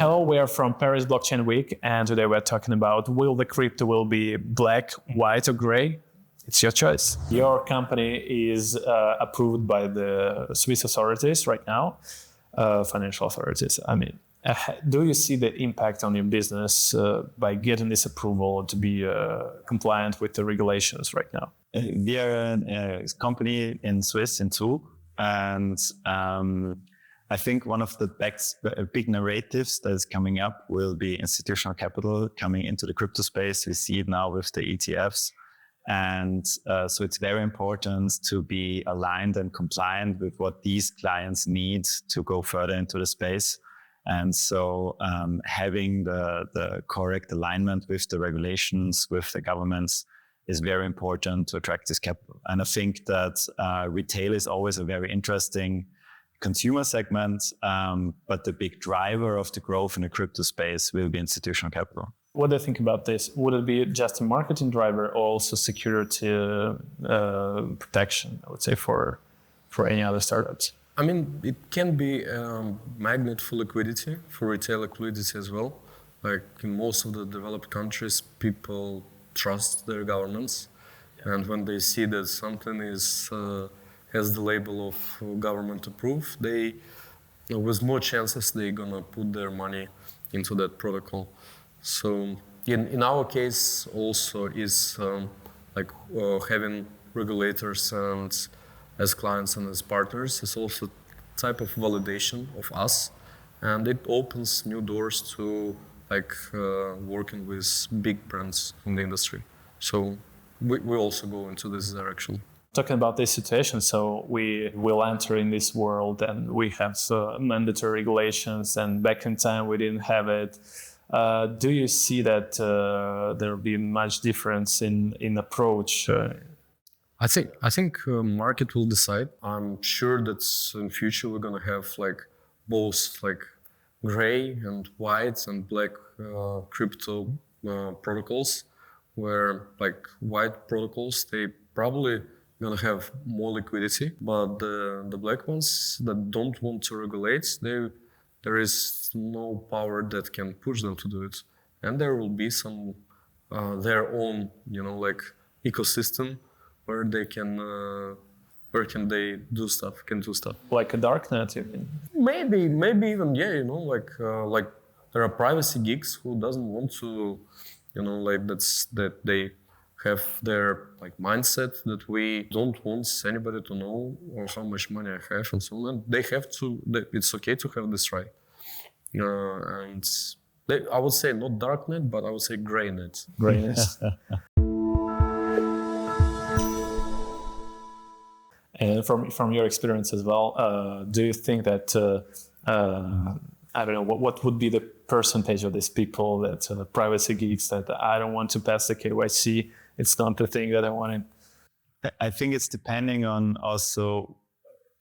Hello, we are from Paris Blockchain Week, and today we're talking about will the crypto will be black, white, or gray? It's your choice. Your company is approved by the Swiss authorities right now, financial authorities. I mean, do you see the impact on your business by getting this approval to be compliant with the regulations right now? We are a company in Swiss, in Zug, and I think one of the big narratives that is coming up will be institutional capital coming into the crypto space. We see it now with the ETFs. And so it's very important to be aligned and compliant with what these clients need to go further into the space. And so having the correct alignment with the regulations, with the governments, is very important to attract this capital. And I think that retail is always a very interesting consumer segment, but the big driver of the growth in the crypto space will be institutional capital. What do you think about this? Would it be just a marketing driver or also security protection, I would say, for any other startups? I mean, it can be a magnet for liquidity, for retail liquidity as well. Like in most of the developed countries, people trust their governments. And when they see that something has the label of government approved, they, with more chances, they're gonna put their money into that protocol. So in our case also is having regulators and as clients and as partners is also type of validation of us, and it opens new doors to working with big brands in the industry. So we also go into this direction. Talking about this situation, so we will enter in this world and we have mandatory regulations, and back in time we didn't have it. Do you see that there will be much difference in approach? I think market will decide. I'm sure that in future we're gonna have both gray and white and black crypto protocols, where white protocols, they probably gonna have more liquidity, but the black ones that don't want to regulate, there is no power that can push them to do it, and there will be some their own ecosystem where they can do stuff. Like a darknet, you mean? Maybe even there are privacy geeks who doesn't want to, that they have their mindset that we don't want anybody to know or how much money I have and so on. And they have to. It's okay to have this right. And I would say not darknet, but I would say graynet. Grayness. And from your experience as well, do you think that I don't know what would be the percentage of these people that privacy geeks that I don't want to pass the KYC? It's not the thing that I wanted. I think it's depending on also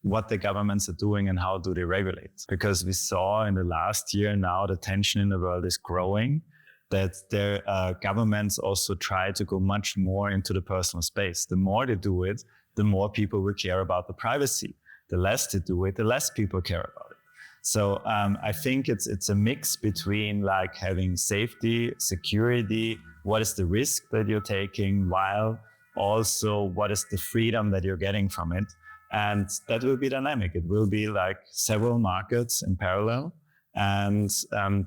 what the governments are doing and how do they regulate. Because we saw in the last year now the tension in the world is growing, that their governments also try to go much more into the personal space. The more they do it, the more people will care about the privacy. The less they do it, the less people care about it. So I think it's a mix between having safety, security, what is the risk that you're taking, while also what is the freedom that you're getting from it. And that will be dynamic. It will be several markets in parallel. And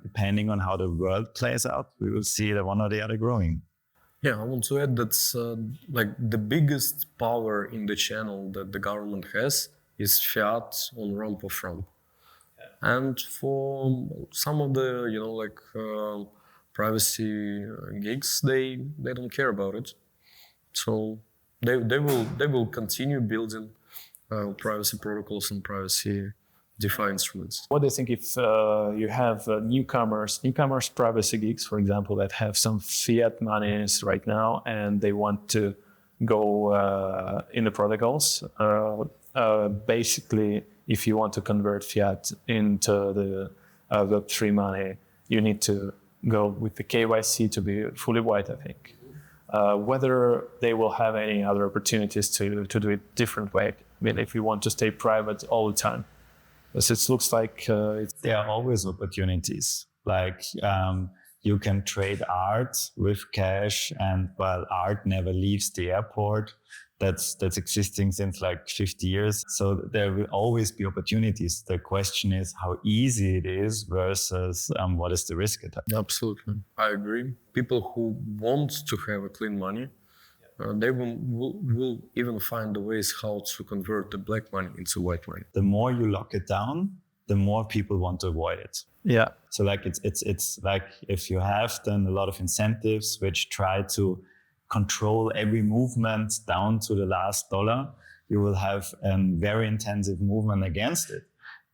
depending on how the world plays out, we will see the one or the other growing. Yeah, I want to add that the biggest power in the channel that the government has is fiat on ramp of ramp. Yeah. And for some of the privacy geeks, they don't care about it. So they will continue building privacy protocols and privacy DeFi instruments. What do you think if you have newcomers privacy geeks, for example, that have some fiat monies right now and they want to go in the protocols? Basically, if you want to convert fiat into the Web3 money, you need to go with the KYC to be fully white, I think. Whether they will have any other opportunities to do it different way. I mean, if you want to stay private all the time. Because it looks like there are always opportunities. Like you can trade art with cash, and while art never leaves the airport, that's existing since like 50 years. So there will always be opportunities. The question is how easy it is versus what is the risk attached. Absolutely, I agree. People who want to have a clean money, they will even find the ways how to convert the black money into white money. The more you lock it down, the more people want to avoid it. Yeah. So like it's like if you have then a lot of incentives which try to control every movement down to the last dollar, you will have a very intensive movement against it.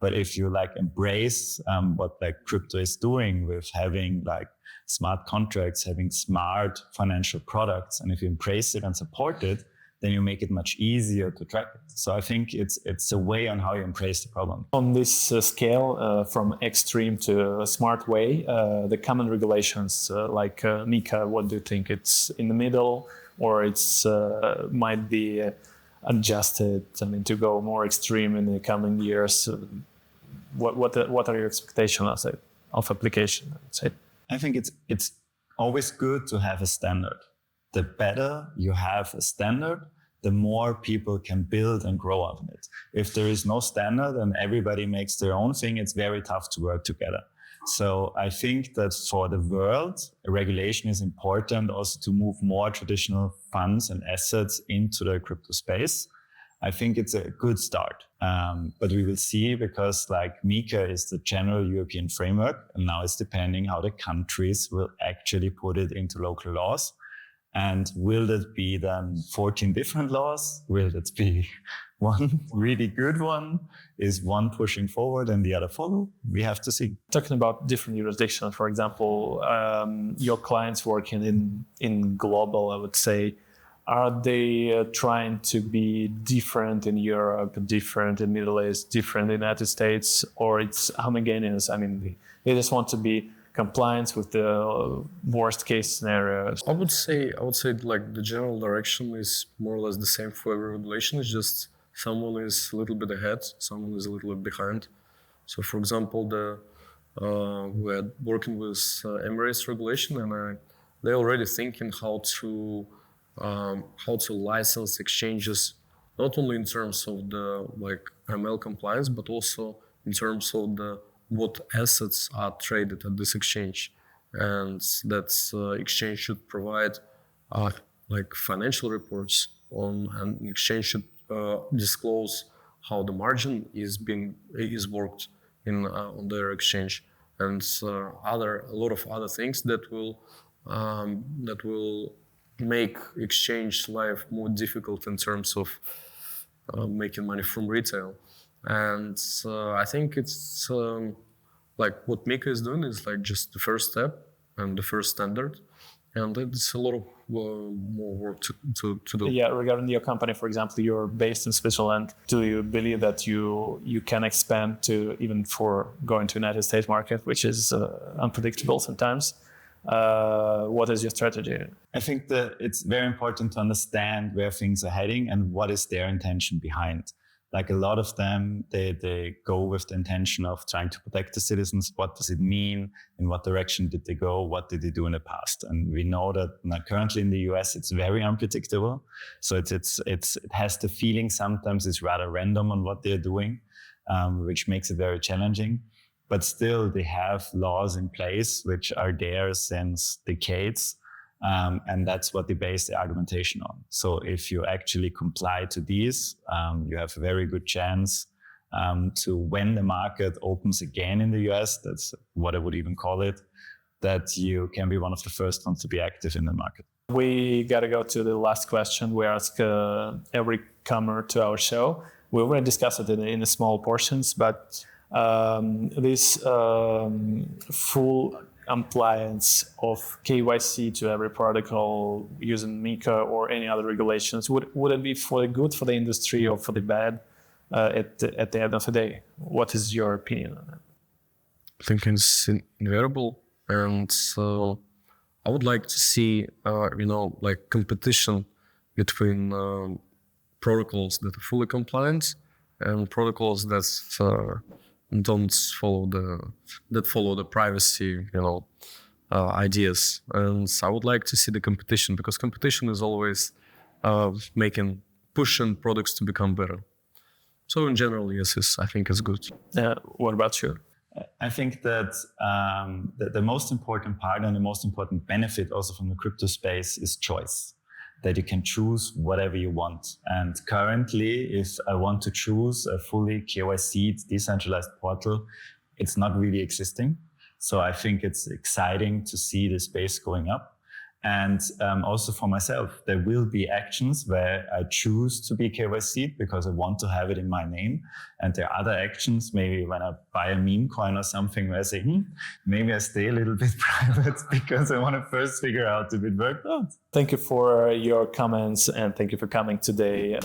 But if you like embrace what like crypto is doing with having like smart contracts, having smart financial products, and if you embrace it and support it, then you make it much easier to track it. So I think it's a way on how you embrace the problem. On this scale, from extreme to a smart way, the common regulations like MiCA, what do you think? It's in the middle, or it's might be adjusted? I mean, to go more extreme in the coming years. What are your expectations of application? I'd say. I think it's always good to have a standard. The better you have a standard, the more people can build and grow on it. If there is no standard and everybody makes their own thing, it's very tough to work together. So I think that for the world, regulation is important also to move more traditional funds and assets into the crypto space. I think it's a good start. But we will see, because like MiCA is the general European framework, and now it's depending how the countries will actually put it into local laws. And will it be then 14 different laws? Will it be one really good one? Is one pushing forward and the other follow? We have to see. Talking about different jurisdictions, for example, your clients working in global, I would say, are they trying to be different in Europe, different in Middle East, different in the United States, or it's homogeneous? I mean, they just want to be compliance with the worst case scenarios? I would say like the general direction is more or less the same for every regulation. It's just someone is a little bit ahead, someone is a little bit behind. So for example, we're working with Emirates regulation, and they're already thinking how to license exchanges, not only in terms of the like ML compliance, but also in terms of what assets are traded at this exchange, and that exchange should provide like financial reports on, and exchange should disclose how the margin is worked in on their exchange, and a lot of other things that will make exchange life more difficult in terms of making money from retail. And I think it's like what MiCA is doing is like just the first step and the first standard, and it's a lot of more work to do. Yeah, regarding your company, for example, you're based in Switzerland. Do you believe that you can expand to even for going to United States market, which is unpredictable sometimes? What is your strategy? I think that it's very important to understand where things are heading and what is their intention behind. Like a lot of them, they go with the intention of trying to protect the citizens. What does it mean? In what direction did they go? What did they do in the past? And we know that currently in the US, it's very unpredictable. So it has the feeling sometimes it's rather random on what they're doing, which makes it very challenging. But still, they have laws in place which are there since decades. And that's what they base the argumentation on. So if you actually comply to these, you have a very good chance to, when the market opens again in the US, that's what I would even call it, that you can be one of the first ones to be active in the market. We got to go to the last question. We ask every comer to our show. We already discussed it in small portions, but this full compliance of KYC to every protocol using MiCA or any other regulations, would it be for the good for the industry or for the bad at the end of the day? What is your opinion on that? I think it's inevitable, and so I would like to see like competition between protocols that are fully compliant and protocols that don't follow the privacy, ideas. And I would like to see the competition, because competition is always pushing products to become better. So in general, yes, I think it's good. What about you? I think that the most important part and the most important benefit also from the crypto space is choice, that you can choose whatever you want. And currently, if I want to choose a fully KYC decentralized portal, it's not really existing. So I think it's exciting to see the space going up. And also for myself, there will be actions where I choose to be KYC'd because I want to have it in my name. And there are other actions, maybe when I buy a meme coin or something, where I say, maybe I stay a little bit private because I want to first figure out if it worked out. Thank you for your comments and thank you for coming today.